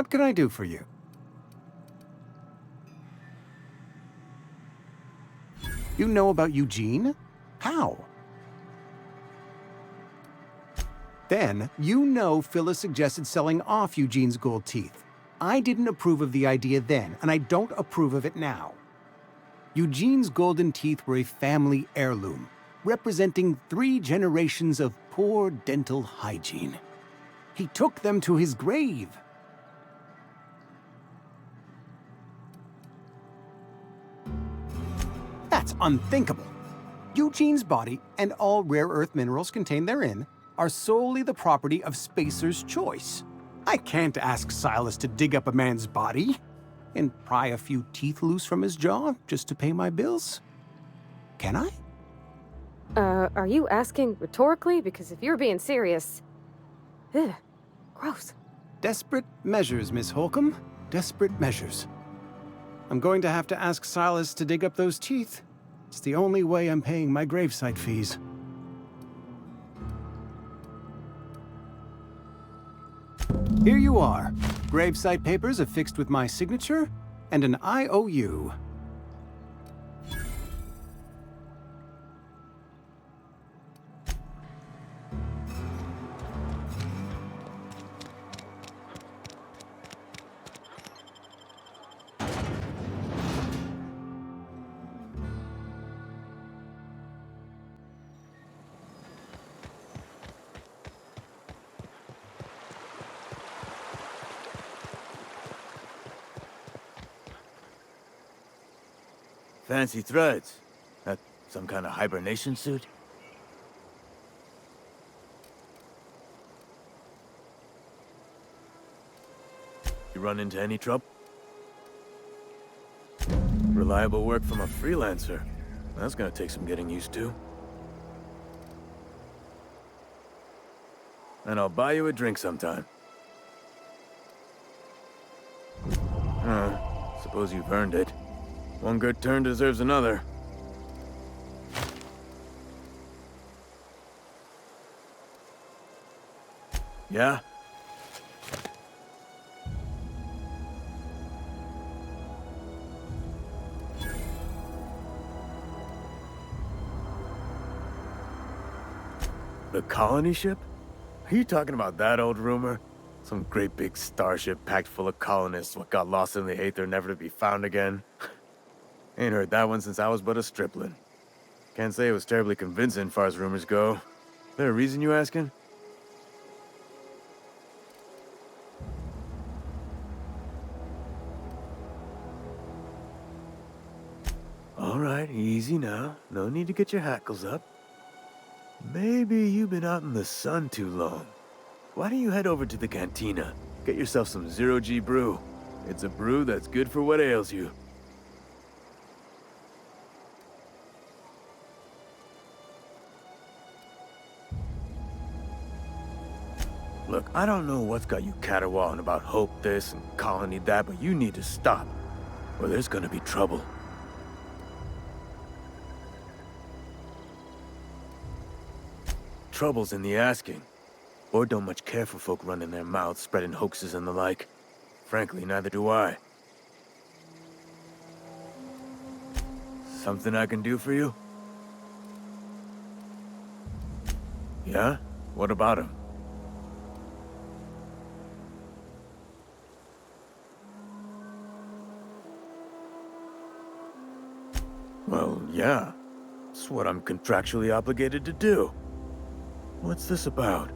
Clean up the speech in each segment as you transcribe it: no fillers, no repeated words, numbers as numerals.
What can I do for you? You know about Eugene? How? Then, you know Phyllis suggested selling off Eugene's gold teeth. I didn't approve of the idea then, and I don't approve of it now. Eugene's golden teeth were a family heirloom, representing 3 generations of poor dental hygiene. He took them to his grave. That's unthinkable. Eugene's body and all rare earth minerals contained therein are solely the property of Spacer's choice. I can't ask Silas to dig up a man's body and pry a few teeth loose from his jaw just to pay my bills. Can I? Are you asking rhetorically? Because if you're being serious... Ugh, gross. Desperate measures, Miss Holcomb. Desperate measures. I'm going to have to ask Silas to dig up those teeth. It's the only way I'm paying my gravesite fees. Here you are. Gravesite papers affixed with my signature and an IOU. Fancy threads. That some kind of hibernation suit? You run into any trouble? Reliable work from a freelancer. That's gonna take some getting used to. And I'll buy you a drink sometime. Suppose you've earned it. One good turn deserves another. Yeah? The colony ship? Are you talking about that old rumor? Some great big starship packed full of colonists what got lost in the aether never to be found again? Ain't heard that one since I was but a stripling. Can't say it was terribly convincing far as rumors go. There a reason you asking? All right, easy now. No need to get your hackles up. Maybe you've been out in the sun too long. Why don't you head over to the cantina? Get yourself some zero-G brew. It's a brew that's good for what ails you. Look, I don't know what's got you caterwauling about hope this and colony that, but you need to stop, or there's gonna be trouble. Trouble's in the asking. Or don't much care for folk running their mouths, spreading hoaxes and the like. Frankly, neither do I. Something I can do for you? Yeah? What about him? Well, yeah. It's what I'm contractually obligated to do. What's this about?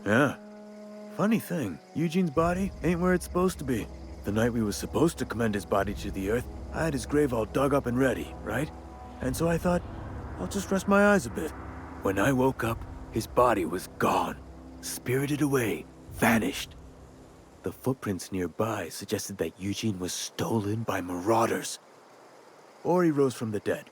Yeah. Funny thing, Eugene's body ain't where it's supposed to be. The night we was supposed to commend his body to the earth, I had his grave all dug up and ready, right? And so I thought, I'll just rest my eyes a bit. When I woke up, his body was gone. Spirited away. Vanished. The footprints nearby suggested that Eugene was stolen by marauders. Or he rose from the dead.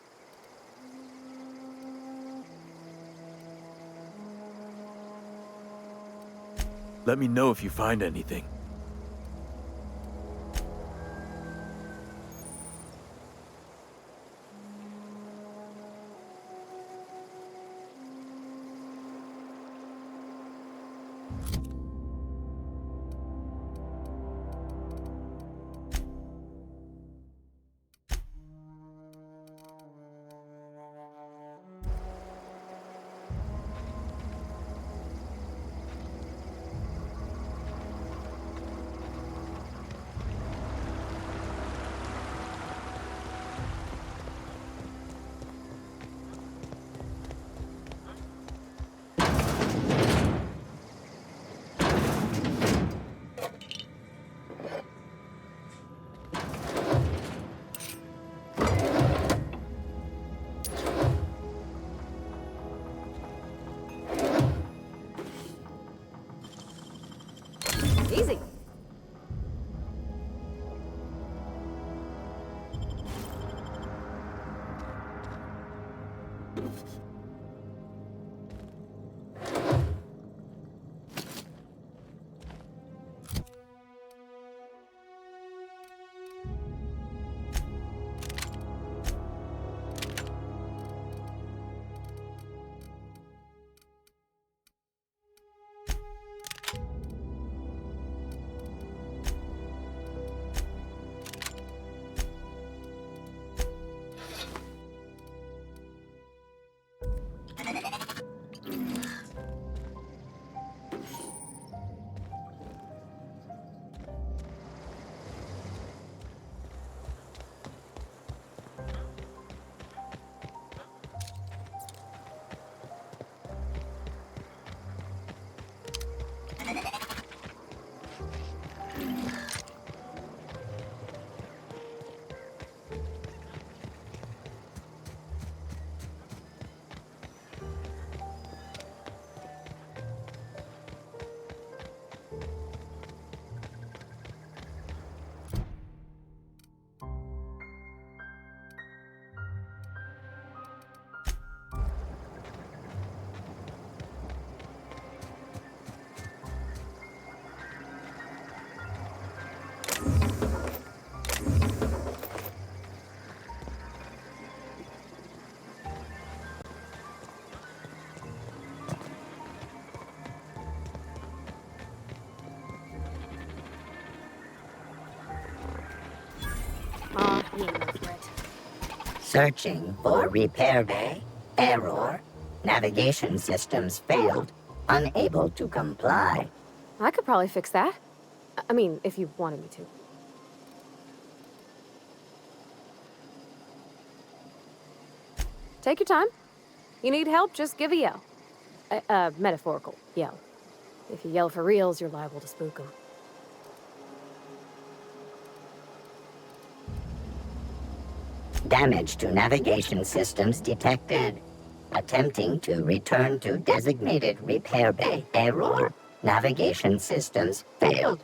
Let me know if you find anything. You ain't no threat. Searching for repair bay. Error. Navigation systems failed. Unable to comply. I could probably fix that. I mean, if you wanted me to. Take your time. You need help, just give a yell. A metaphorical yell. If you yell for reals, you're liable to spook them. Damage to navigation systems detected. Attempting to return to designated repair bay. Error. Navigation systems failed.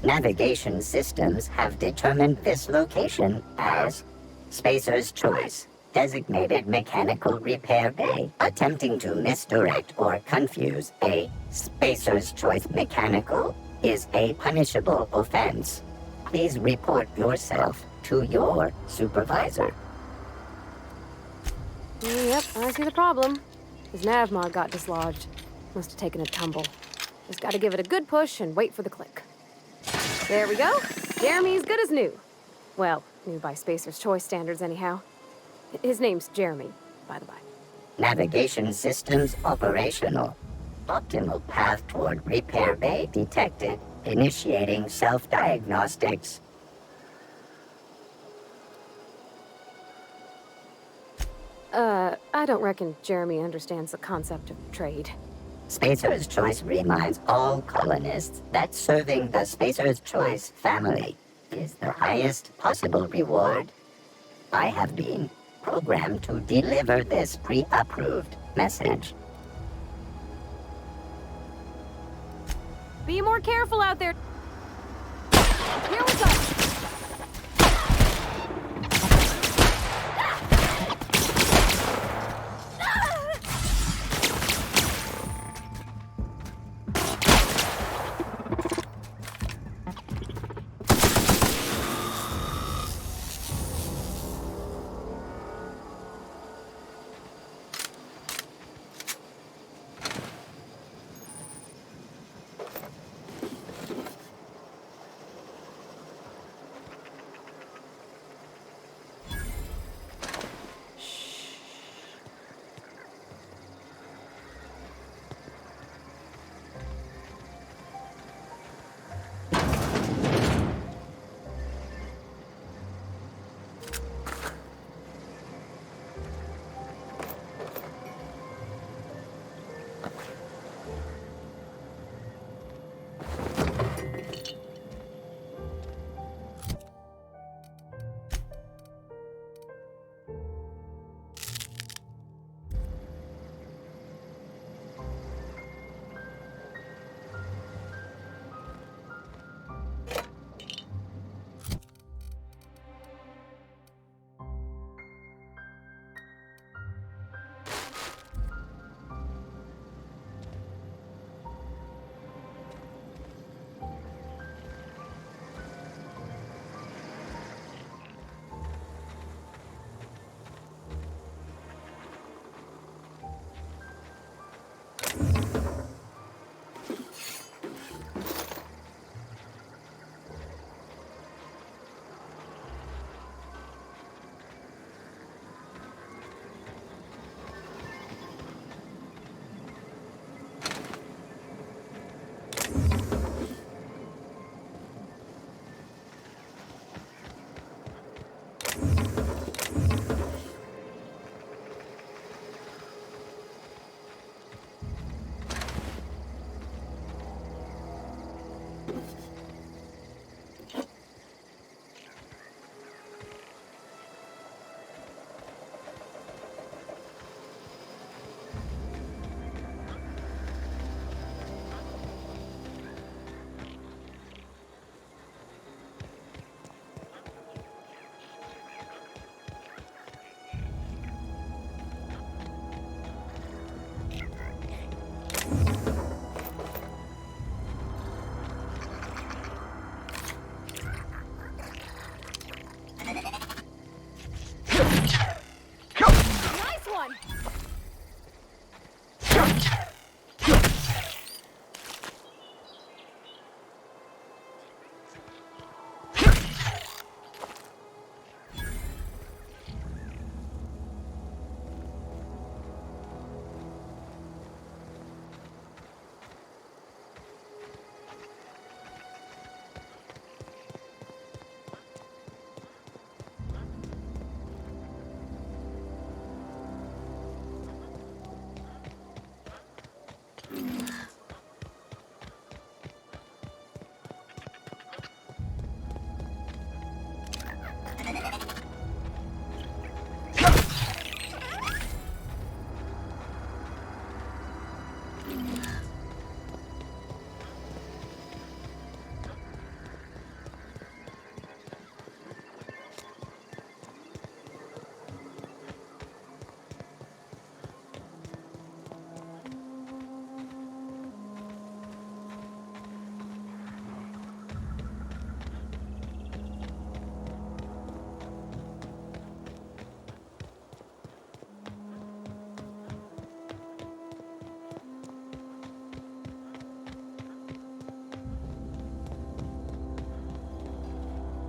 Navigation systems have determined this location as Spacer's Choice, designated mechanical repair bay. Attempting to misdirect or confuse a Spacer's Choice mechanical is a punishable offense. Please report yourself to your supervisor. Yep, I see the problem. His nav mod got dislodged. Must have taken a tumble. Just gotta give it a good push and wait for the click. There we go. Jeremy's good as new. Well, new by Spacer's Choice standards anyhow. His name's Jeremy, by the by. Navigation systems operational. Optimal path toward repair bay detected. Initiating self-diagnostics. I don't reckon Jeremy understands the concept of trade. Spacer's Choice reminds all colonists that serving the Spacer's Choice family is the highest possible reward. I have been programmed to deliver this pre-approved message. Be more careful out there. Here we go.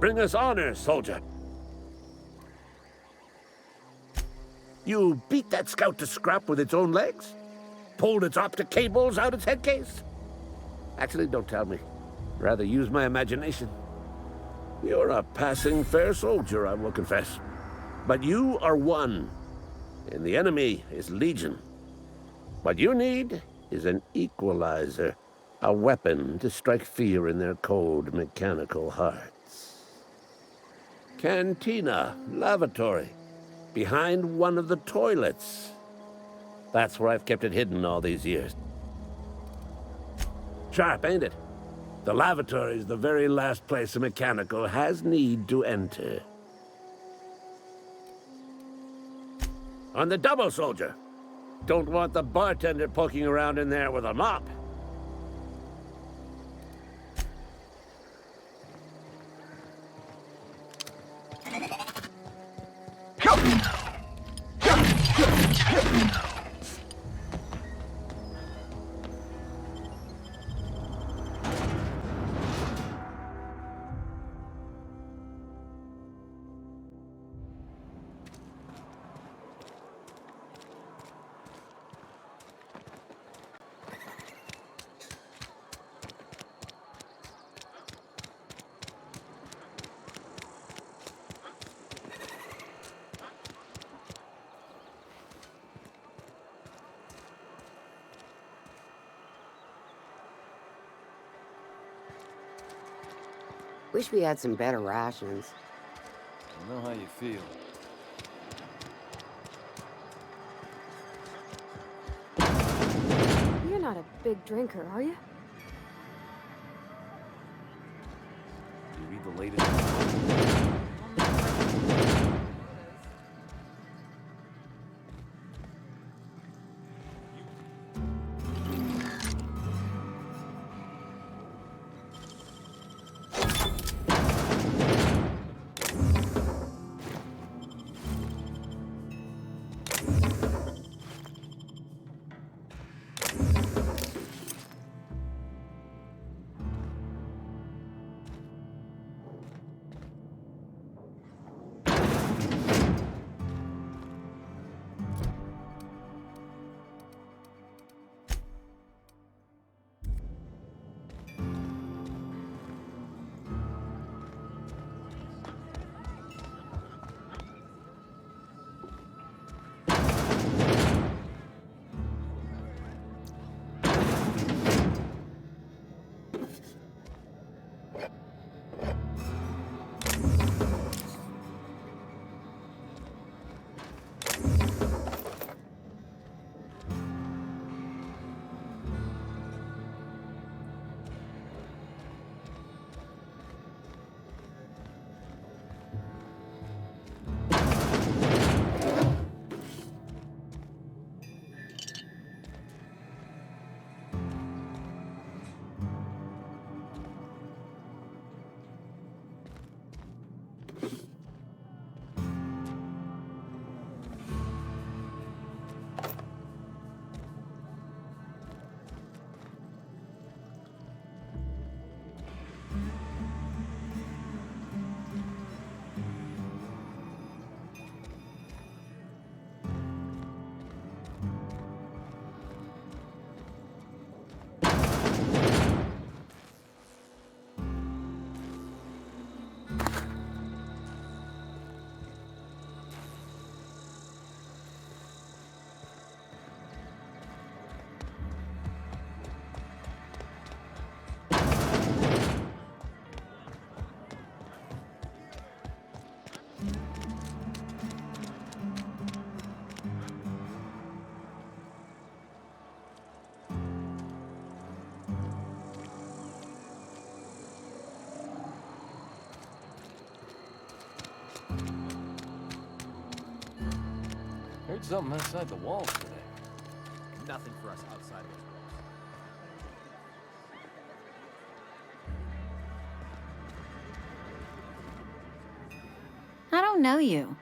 bring us honor, soldier. You beat that scout to scrap with its own legs? Pulled its optic cables out its head case? Actually, don't tell me. Rather use my imagination. You're a passing fair soldier, I will confess. But you are one, and the enemy is legion. What you need is an equalizer, a weapon to strike fear in their cold, mechanical hearts. Cantina, lavatory, behind one of the toilets. That's where I've kept it hidden all these years. Sharp, ain't it? The lavatory is the very last place a mechanical has need to enter. On the double, soldier. Don't want the bartender poking around in there with a mop. Wish we had some better rations. I know how you feel. You're not a big drinker, are you? You read the latest. Heard something outside the walls today. Nothing for us outside of those walls. I don't know you.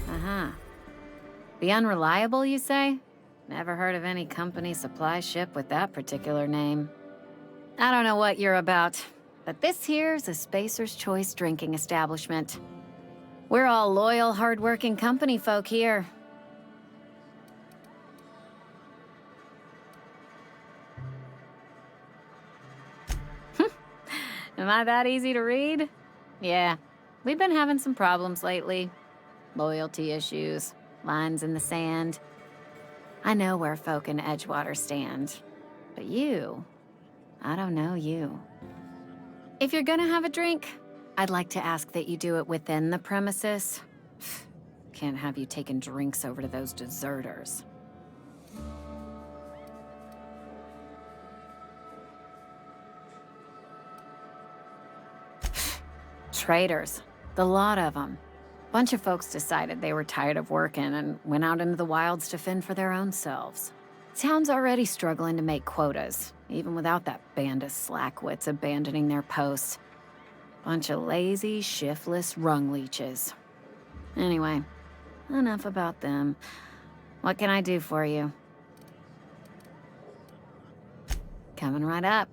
Uh-huh. The Unreliable, you say? Never heard of any company supply ship with that particular name. I don't know what you're about, but this here's a Spacer's Choice drinking establishment. We're all loyal, hard-working company folk here. Am I that easy to read? Yeah, we've been having some problems lately. Loyalty issues, lines in the sand. I know where folk in Edgewater stand. But you, I don't know you. If you're gonna have a drink, I'd like to ask that you do it within the premises. Can't have you taking drinks over to those deserters. Traitors. The lot of them. Bunch of folks decided they were tired of working and went out into the wilds to fend for their own selves. Town's already struggling to make quotas, even without that band of slackwits abandoning their posts. Bunch of lazy, shiftless rung leeches. Anyway, enough about them. What can I do for you? Coming right up.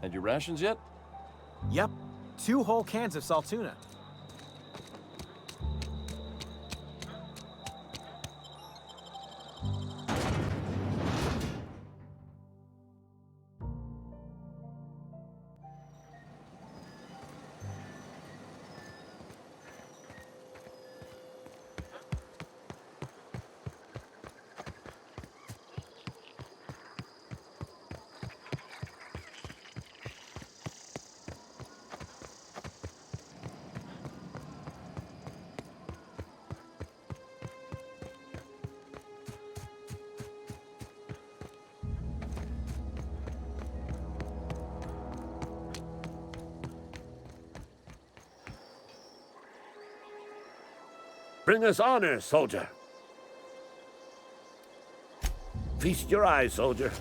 Had your rations yet? Yep. 2 whole cans of salt tuna. Bring us honor, soldier. Feast your eyes, soldier.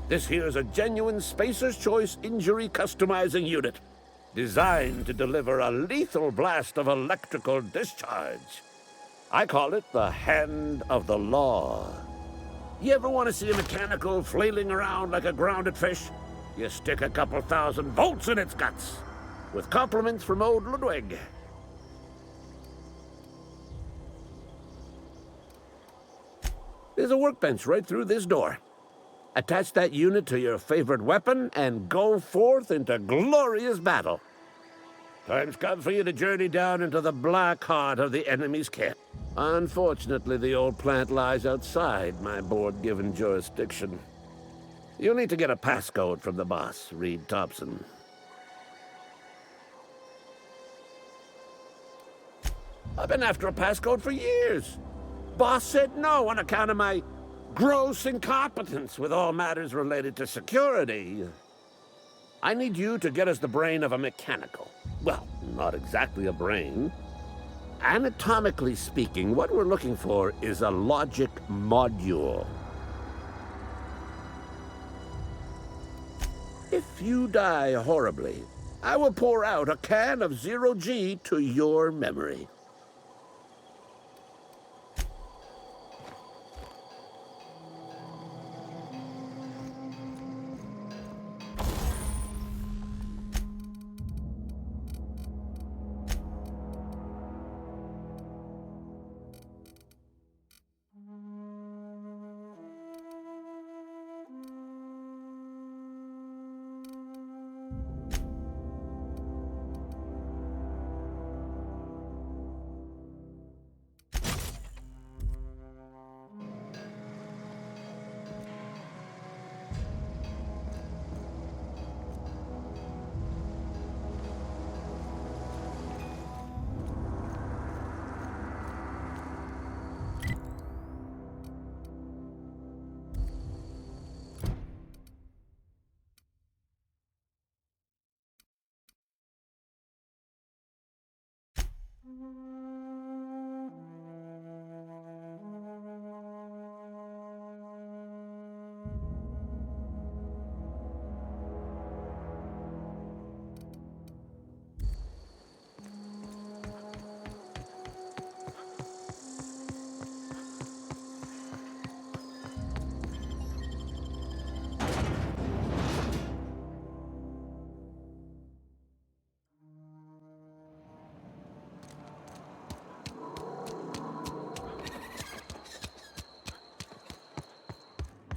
This here's a genuine Spacer's Choice injury customizing unit, designed to deliver a lethal blast of electrical discharge. I call it the Hand of the Law. You ever want to see a mechanical flailing around like a grounded fish? You stick a couple thousand volts in its guts. With compliments from old Ludwig. There's a workbench right through this door. Attach that unit to your favorite weapon and go forth into glorious battle. Time's come for you to journey down into the black heart of the enemy's camp. Unfortunately, the old plant lies outside my board-given jurisdiction. You'll need to get a passcode from the boss, Reed Thompson. I've been after a passcode for years. Boss said no on account of my gross incompetence with all matters related to security. I need you to get us the brain of a mechanical. Well, not exactly a brain. Anatomically speaking, what we're looking for is a logic module. If you die horribly, I will pour out a can of 0G to your memory.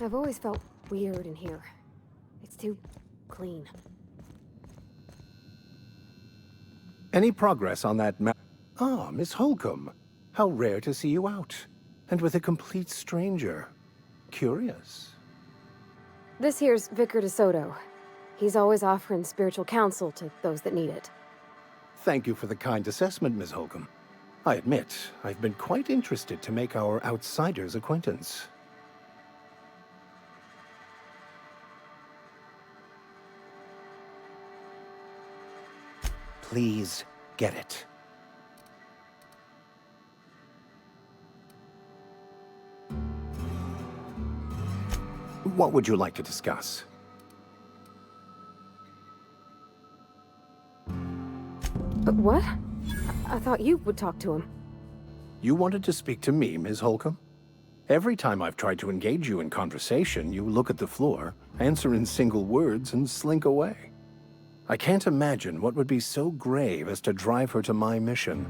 I've always felt weird in here. It's too clean. Any progress on that Ah, Miss Holcomb. How rare to see you out. And with a complete stranger. Curious. This here's Vicar DeSoto. He's always offering spiritual counsel to those that need it. Thank you for the kind assessment, Miss Holcomb. I admit, I've been quite interested to make our outsider's acquaintance. Please get it. What would you like to discuss? What? I thought you would talk to him. You wanted to speak to me, Ms. Holcomb? Every time I've tried to engage you in conversation, you look at the floor, answer in single words, and slink away. I can't imagine what would be so grave as to drive her to my mission.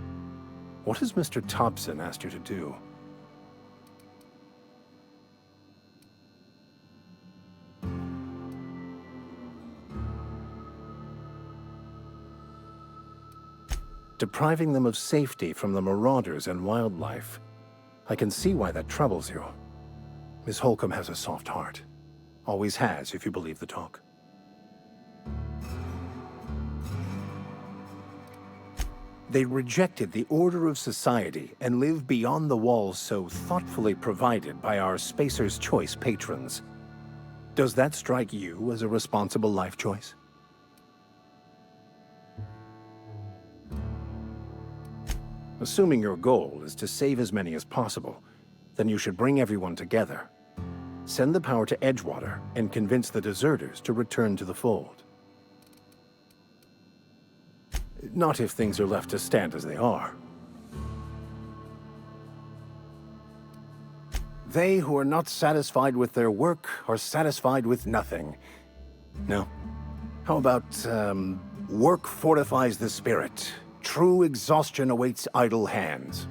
What has Mr. Thompson asked you to do? Depriving them of safety from the marauders and wildlife. I can see why that troubles you. Miss Holcomb has a soft heart. Always has, if you believe the talk. They rejected the order of society and live beyond the walls so thoughtfully provided by our Spacer's Choice patrons. Does that strike you as a responsible life choice? Assuming your goal is to save as many as possible, then you should bring everyone together. Send the power to Edgewater and convince the deserters to return to the fold. Not if things are left to stand as they are. They who are not satisfied with their work are satisfied with nothing. No? How about, work fortifies the spirit. True exhaustion awaits idle hands.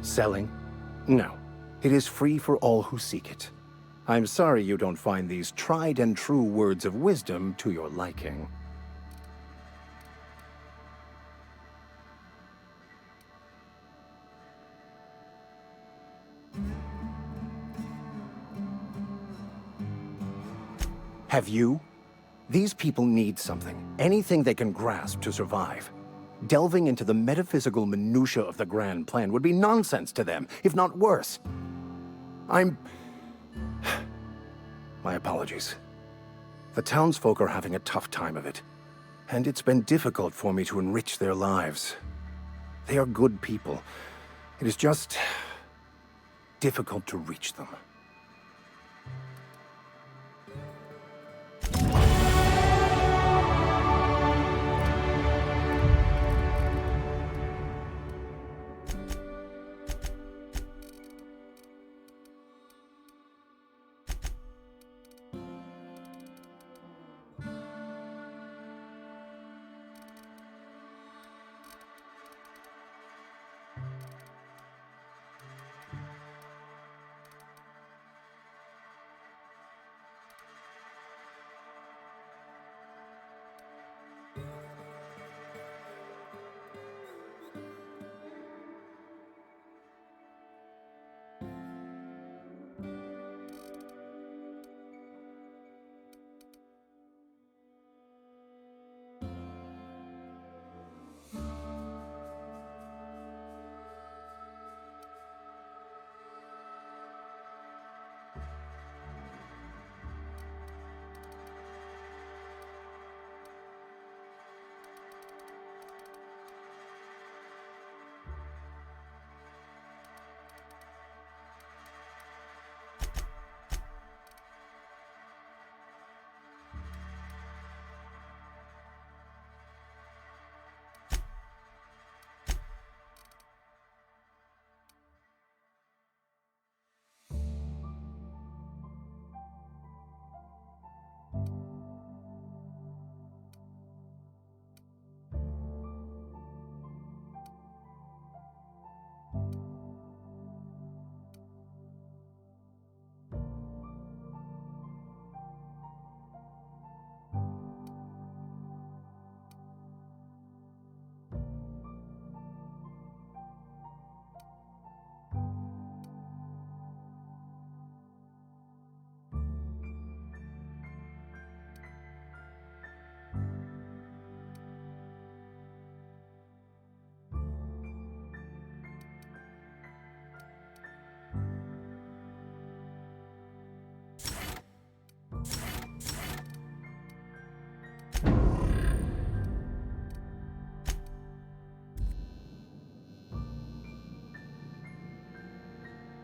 Selling? No. It is free for all who seek it. I'm sorry you don't find these tried and true words of wisdom to your liking. Have you? These people need something, anything they can grasp to survive. Delving into the metaphysical minutiae of the grand plan would be nonsense to them, if not worse. My apologies. The townsfolk are having a tough time of it, and it's been difficult for me to enrich their lives. They are good people. It is just difficult to reach them.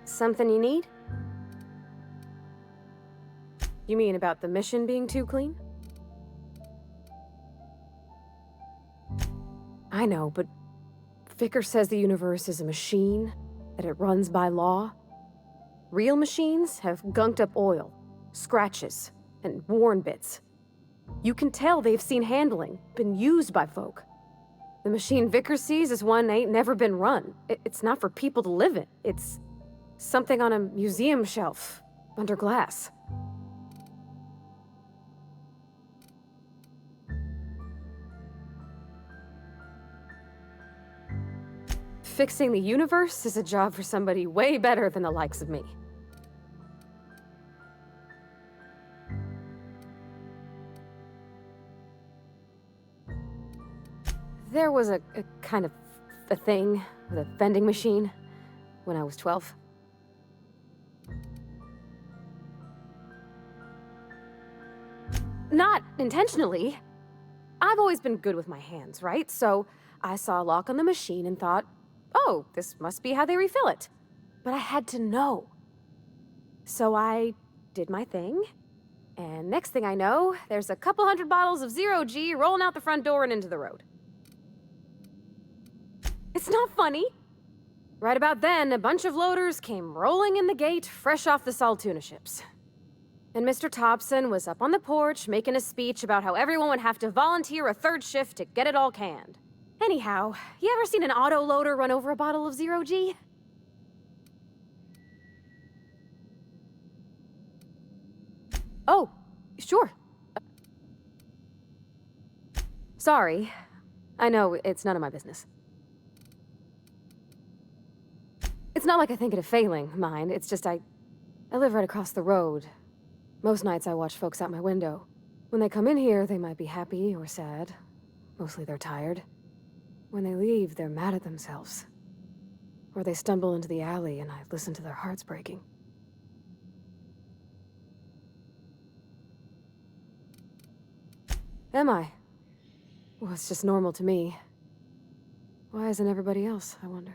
Something you need? You mean about the mission being too clean? I know, but Vicker says the universe is a machine, that it runs by law. Real machines have gunked up oil, scratches, and worn bits. You can tell they've seen handling, been used by folk. The machine Vicker sees is one ain't never been run. It's not for people to live in. It's something on a museum shelf, under glass. Fixing the universe is a job for somebody way better than the likes of me. There was a kind of a thing with a vending machine when I was 12. Not intentionally. I've always been good with my hands, right? So I saw a lock on the machine and thought, oh, this must be how they refill it. But I had to know. So I did my thing, and next thing I know, there's a couple hundred bottles of 0G rolling out the front door and into the road. It's not funny. Right about then, a bunch of loaders came rolling in the gate, fresh off the Saltuna ships. And Mr. Thompson was up on the porch making a speech about how everyone would have to volunteer a third shift to get it all canned. Anyhow, you ever seen an auto loader run over a bottle of 0G? Oh, sure. Sorry. I know, it's none of my business. It's not like I think it a failing, mind. It's just I live right across the road. Most nights I watch folks out my window. When they come in here, they might be happy or sad. Mostly they're tired. When they leave, they're mad at themselves. Or they stumble into the alley and I listen to their hearts breaking. Am I? Well, it's just normal to me. Why isn't everybody else, I wonder?